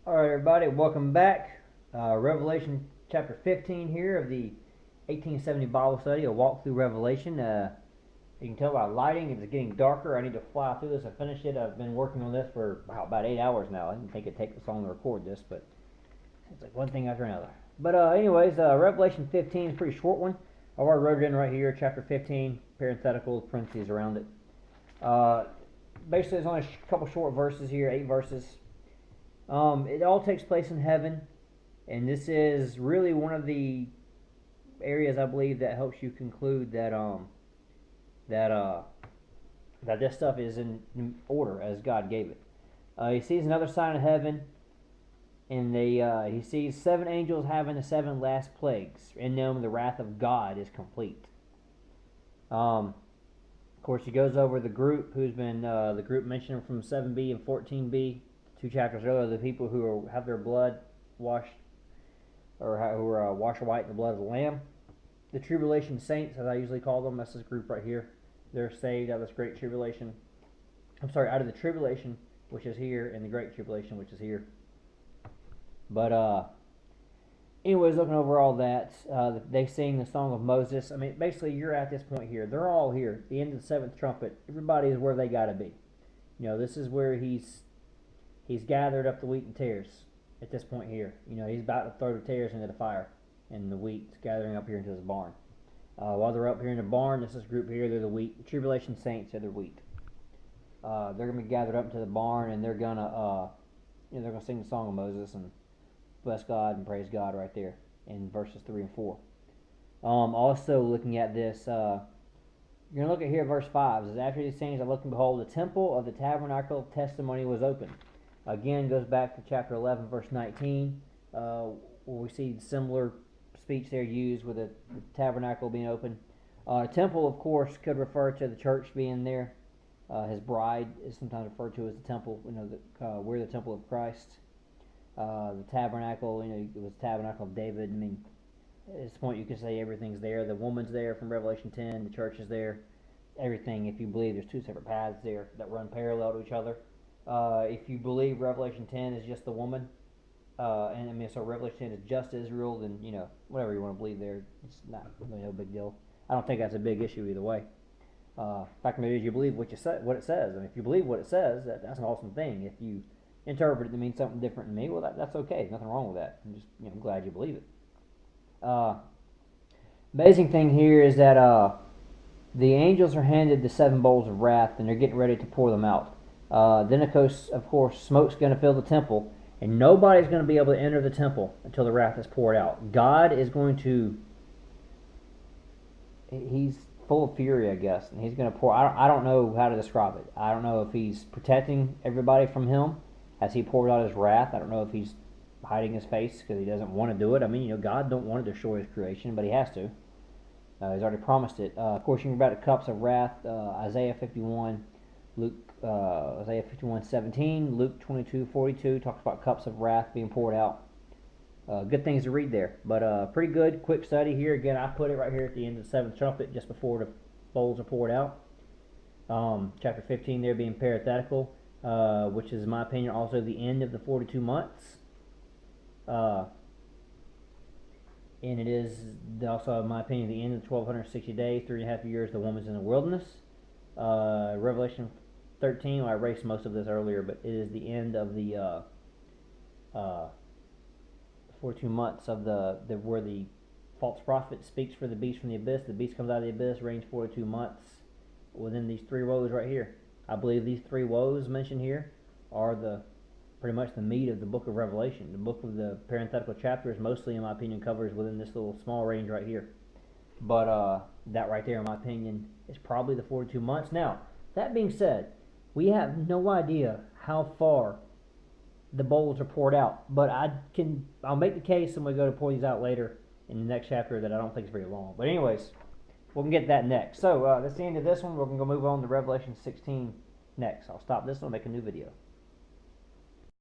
Alright, everybody, welcome back. Revelation chapter 15 here of the 1870 Bible study, a walk through Revelation. You can tell by lighting, it's getting darker. I need to fly through this and finish it. I've been working on this for about 8 hours now. I didn't think it'd take this long to record this, but it's like one thing after another. But anyways, Revelation 15 is a pretty short one. I already wrote it in right here, chapter 15, parenthetical, parentheses around it. Basically, there's only a couple short verses here, 8 verses. It all takes place in heaven, and this is really one of the areas I believe that helps you conclude that that this stuff is in order as God gave it. He sees another sign of heaven, and he sees 7 angels having the 7 last plagues. In them, the wrath of God is complete. Of course, he goes over the group who's been the group mentioned from 7b and 14b. 2 chapters earlier, the people who have their blood washed, or who are washed white in the blood of the Lamb. The tribulation saints, as I usually call them, that's this group right here. They're saved out of this great tribulation. Out of the tribulation, which is here, and the great tribulation, which is here. But anyways, looking over all that, they sing the song of Moses. I mean, basically, you're at this point here. They're all here. The end of the 7th trumpet. Everybody is where they got to be. You know, this is where he's gathered up the wheat and tares at this point here. You know, he's about to throw the tares into the fire, and the wheat's gathering up here into this barn. While they're up here in the barn, this group here, they're the wheat. The tribulation saints are the wheat. They're going to be gathered up into the barn, and they're going to sing the song of Moses and bless God and praise God right there in verses 3 and 4. Also looking at this, you're going to look at here verse 5. It says, after these things I looked and behold, the temple of the tabernacle of testimony was open. Again, goes back to chapter 11, verse 19, where we see similar speech there used with the tabernacle being open. Temple, of course, could refer to the church being there. His bride is sometimes referred to as the temple. You know, we're the temple of Christ. The tabernacle, you know, it was the tabernacle of David. I mean, at this point, you could say everything's there. The woman's there from Revelation 10. The church is there. Everything, if you believe there's 2 separate paths there that run parallel to each other. If you believe Revelation 10 is just the woman, so Revelation 10 is just Israel, then, you know, whatever you want to believe there, it's not really no big deal. I don't think that's a big issue either way. Fact maybe you believe what it says. I mean, if you believe what it says, that's an awesome thing. If you interpret it to mean something different than me, well, that's okay. There's nothing wrong with that. I'm just, I'm glad you believe it. Amazing thing here is that the angels are handed the 7 bowls of wrath, and they're getting ready to pour them out. Then, of course, smoke's going to fill the temple, and nobody's going to be able to enter the temple until the wrath is poured out. God is going to... He's full of fury, I guess, and he's going to pour... I don't know how to describe it. I don't know if he's protecting everybody from him as he pours out his wrath. I don't know if he's hiding his face because he doesn't want to do it. I mean, you know, God don't want to destroy his creation, but he has to. He's already promised it. Of course, you can read about the cups of wrath, Isaiah 51, Isaiah 51:17, Luke 22:42 talks about cups of wrath being poured out. Good things to read there, but pretty good, quick study here. Again, I put it right here at the end of the 7th trumpet, just before the bowls are poured out. Chapter 15 there being parenthetical, which is, in my opinion, also the end of the 42 months. And it is also, in my opinion, the end of the 1260 days, 3.5 years the woman's in the wilderness. Revelation 13, well, I erased most of this earlier, but it is the end of the 42 months of where the false prophet speaks for the beast from the abyss. The beast comes out of the abyss, reigns 42 months within these 3 woes right here. I believe these 3 woes mentioned here are pretty much the meat of the book of Revelation. The book of the parenthetical chapters mostly, in my opinion, covers within this little small range right here. But that right there, in my opinion, is probably the 42 months. Now, that being said, we have no idea how far the bowls are poured out, but I'll make the case, and we'll go to pour these out later in the next chapter, that I don't think is very long. But anyways, we can get that next. So that's the end of this one. We're going to move on to Revelation 16 next. I'll stop this one and make a new video.